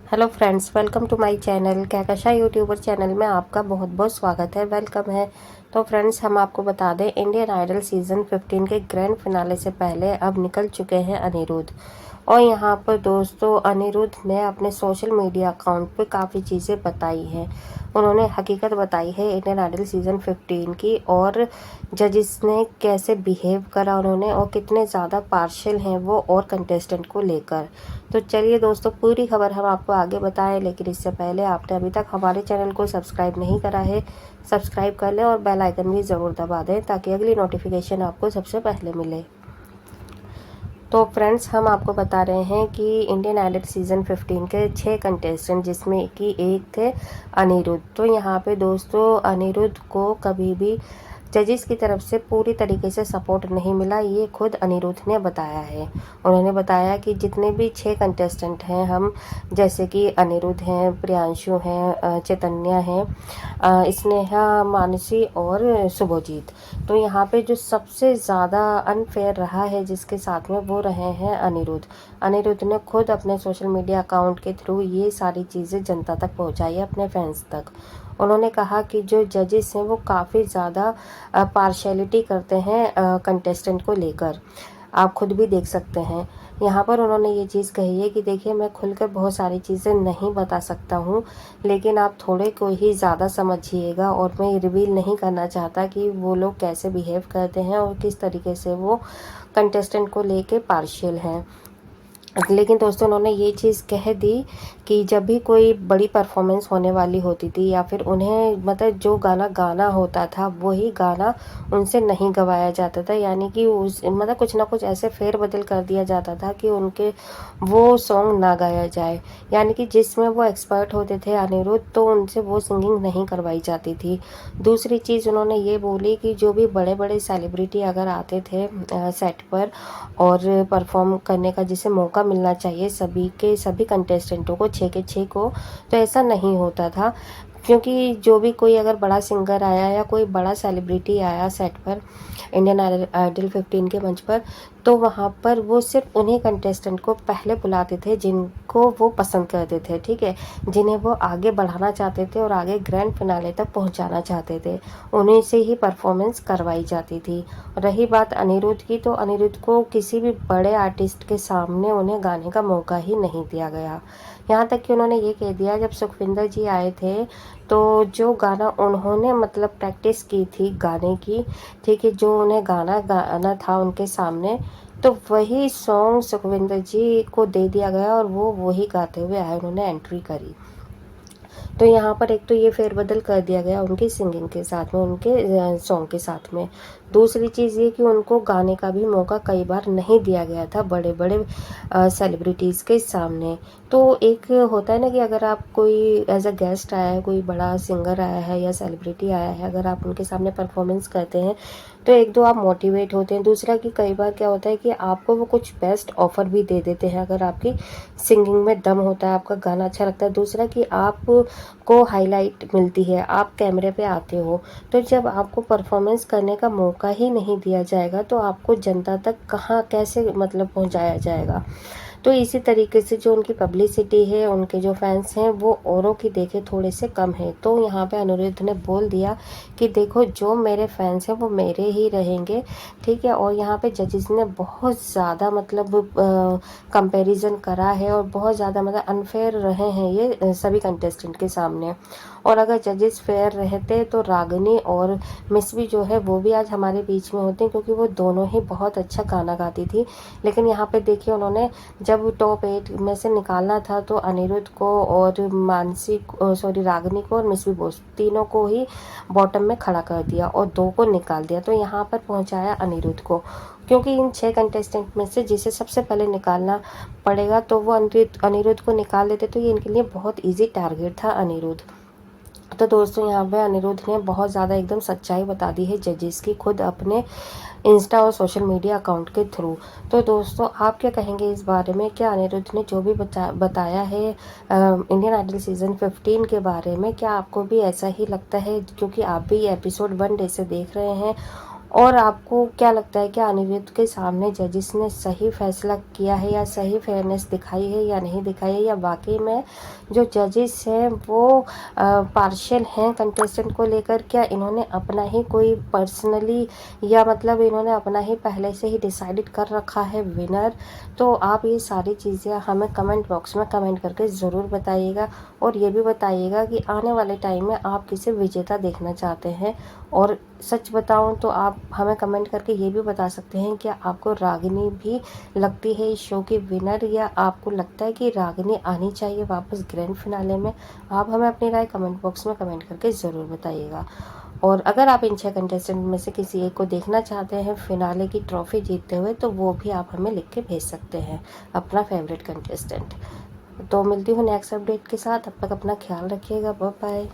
Hello friends, welcome to my channel Kahkasha YouTuber channel में आपका बहुत बहुत स्वागत है, वेलकम है। तो फ्रेंड्स, हम आपको बता दें, इंडियन आइडल सीज़न 15 के ग्रैंड फिनाले से पहले अब निकल चुके हैं अनिरुद्ध। और यहाँ पर दोस्तों, अनिरुद्ध ने अपने सोशल मीडिया अकाउंट पे काफ़ी चीज़ें बताई हैं। उन्होंने हकीकत बताई है इंडियन आइडल सीज़न 15 की, और जजिस ने कैसे बिहेव करा उन्होंने, और कितने ज़्यादा पार्शियल हैं वो और कंटेस्टेंट को लेकर। तो चलिए दोस्तों, पूरी खबर हम आपको आगे बताएं, लेकिन इससे पहले आपने अभी तक हमारे चैनल को सब्सक्राइब नहीं करा है, सब्सक्राइब कर लें और बेल आइकन भी ज़रूर दबा दें ताकि अगली नोटिफिकेशन आपको सबसे पहले मिले। तो फ्रेंड्स, हम आपको बता रहे हैं कि इंडियन आइडल सीज़न 15 के 6 कंटेस्टेंट, जिसमें कि एक थे अनिरुद्ध। तो यहाँ पे दोस्तों, अनिरुद्ध को कभी भी जजिस की तरफ से पूरी तरीके से सपोर्ट नहीं मिला, ये खुद अनिरुद्ध ने बताया है। उन्होंने बताया कि जितने भी 6 कंटेस्टेंट हैं, हम जैसे कि अनिरुद्ध हैं, प्रियांशु हैं, चैतन्या हैं, स्नेहा, मानसी और शुभजीत। तो यहाँ पे जो सबसे ज़्यादा अनफेयर रहा है जिसके साथ में, वो रहे हैं अनिरुद्ध। अनिरुद्ध ने खुद अपने सोशल मीडिया अकाउंट के थ्रू ये सारी चीज़ें जनता तक पहुँचाई है, अपने फैंस तक। उन्होंने कहा कि जो जजेस हैं वो काफ़ी ज़्यादा पार्शियलिटी करते हैं कंटेस्टेंट को लेकर। आप खुद भी देख सकते हैं। यहाँ पर उन्होंने ये चीज़ कही है कि देखिए, मैं खुलकर बहुत सारी चीज़ें नहीं बता सकता हूँ, लेकिन आप थोड़े को ही ज़्यादा समझिएगा, और मैं रिवील नहीं करना चाहता कि वो लोग कैसे बिहेव करते हैं और किस तरीके से वो कंटेस्टेंट को लेके पार्शियल हैं। लेकिन दोस्तों, उन्होंने ये चीज़ कह दी कि जब भी कोई बड़ी परफॉर्मेंस होने वाली होती थी, या फिर उन्हें मतलब जो गाना गाना होता था वही गाना उनसे नहीं गवाया जाता था, यानी कि उस मतलब कुछ ना कुछ ऐसे फेरबदल कर दिया जाता था कि उनके वो सॉन्ग ना गाया जाए। यानी कि जिसमें वो एक्सपर्ट होते थे अनिरुद्ध, तो उनसे वो सिंगिंग नहीं करवाई जाती थी। दूसरी चीज़ उन्होंने ये बोली कि जो भी बड़े बड़े सेलिब्रिटी अगर आते थे सेट पर और परफॉर्म करने का जिसे मौका मिलना चाहिए सभी के सभी कंटेस्टेंटों को, 6 के 6 को, तो ऐसा नहीं होता था। क्योंकि जो भी कोई अगर बड़ा सिंगर आया या कोई बड़ा सेलिब्रिटी आया सेट पर, इंडियन आइडल 15 के मंच पर, तो वहाँ पर वो सिर्फ उन्हीं कंटेस्टेंट को पहले बुलाते थे जिनको वो पसंद करते थे, ठीक है, जिन्हें वो आगे बढ़ाना चाहते थे और आगे ग्रैंड फिनाले तक पहुँचाना चाहते थे, उन्हीं से ही परफॉर्मेंस करवाई जाती थी। रही बात अनिरुद्ध की, तो अनिरुद्ध को किसी भी बड़े आर्टिस्ट के सामने उन्हें गाने का मौका ही नहीं दिया गया। यहाँ तक कि उन्होंने ये कह दिया, जब सुखविंदर जी आए थे तो जो गाना उन्होंने मतलब प्रैक्टिस की थी गाने की, ठीक है, जो उन्हें गाना गाना था उनके सामने, तो वही सॉन्ग सुखविंदर जी को दे दिया गया और वो वही गाते हुए आए, उन्होंने एंट्री करी। तो यहाँ पर एक तो ये फेरबदल कर दिया गया उनकी सिंगिंग के साथ में, उनके सॉन्ग के साथ में। दूसरी चीज़ ये कि उनको गाने का भी मौका कई बार नहीं दिया गया था बड़े बड़े सेलिब्रिटीज़ के सामने। तो एक होता है ना कि अगर आप कोई एज अ गेस्ट आया है, कोई बड़ा सिंगर आया है या सेलिब्रिटी आया है, अगर आप उनके सामने परफॉर्मेंस करते हैं तो एक दो आप मोटिवेट होते हैं, दूसरा कि कई बार क्या होता है कि आपको वो कुछ बेस्ट ऑफर भी दे देते हैं अगर आपकी सिंगिंग में दम होता है, आपका गाना अच्छा लगता है। दूसरा कि आप को हाईलाइट मिलती है, आप कैमरे पे आते हो, तो जब आपको परफॉर्मेंस करने का मौका ही नहीं दिया जाएगा तो आपको जनता तक कहाँ कैसे मतलब पहुंचाया जाएगा। तो इसी तरीके से जो उनकी पब्लिसिटी है, उनके जो फैंस हैं, वो औरों की देखे थोड़े से कम है। तो यहाँ पे अनिरुद्ध ने बोल दिया कि देखो, जो मेरे फैंस हैं वो मेरे ही रहेंगे, ठीक है। और यहाँ पे जजेस ने बहुत ज़्यादा मतलब कंपैरिजन करा है और बहुत ज़्यादा मतलब अनफेयर रहे हैं ये सभी कंटेस्टेंट के सामने। और अगर जजेस फेयर रहते तो रागिनी और मिस भी जो है वो भी आज हमारे बीच में होती, क्योंकि वो दोनों ही बहुत अच्छा गाना गाती थी। लेकिन यहाँ पे देखिए, उन्होंने जब टॉप 8 में से निकालना था तो अनिरुद्ध को और मानसी रागिनी को और मिस भी बोस, तीनों को ही बॉटम में खड़ा कर दिया और 2 को निकाल दिया। तो यहाँ पर पहुँचाया अनिरुद्ध को, क्योंकि इन 6 कंटेस्टेंट में से जिसे सबसे पहले निकालना पड़ेगा तो वो अनिरुद्ध को निकाल देते, तो ये इनके लिए बहुत ईजी टारगेट था अनिरुद्ध। तो दोस्तों, यहाँ पे अनिरुद्ध ने बहुत ज़्यादा एकदम सच्चाई बता दी है जजेस की, खुद अपने इंस्टा और सोशल मीडिया अकाउंट के थ्रू। तो दोस्तों, आप क्या कहेंगे इस बारे में? क्या अनिरुद्ध ने जो भी बताया है इंडियन आइडल सीज़न 15 के बारे में, क्या आपको भी ऐसा ही लगता है? क्योंकि आप भी एपिसोड 1 डे से देख रहे हैं और आपको क्या लगता है कि अनिरुद्ध के सामने जजेस ने सही फैसला किया है या सही फेयरनेस दिखाई है या नहीं दिखाई है, या बाकी में जो जजेस हैं वो पार्शियल हैं कंटेस्टेंट को लेकर? क्या इन्होंने अपना ही कोई पर्सनली या मतलब इन्होंने अपना ही पहले से ही डिसाइडेड कर रखा है विनर? तो आप ये सारी चीज़ें हमें कमेंट बॉक्स में कमेंट करके ज़रूर बताइएगा, और ये भी बताइएगा कि आने वाले टाइम में आप किसे विजेता देखना चाहते हैं। और सच बताऊं तो आप हमें कमेंट करके ये भी बता सकते हैं कि आपको रागिनी भी लगती है इस शो की विनर, या आपको लगता है कि रागिनी आनी चाहिए वापस ग्रैंड फिनाले में? आप हमें अपनी राय कमेंट बॉक्स में कमेंट करके ज़रूर बताइएगा। और अगर आप इन 6 कंटेस्टेंट में से किसी एक को देखना चाहते हैं फिनाले की ट्रॉफी जीतते हुए, तो वो भी आप हमें लिख के भेज सकते हैं, अपना फेवरेट कंटेस्टेंट। तो मिलती हूँ नेक्स्ट अपडेट के साथ, तब तक अपना ख्याल रखिएगा। Bye bye.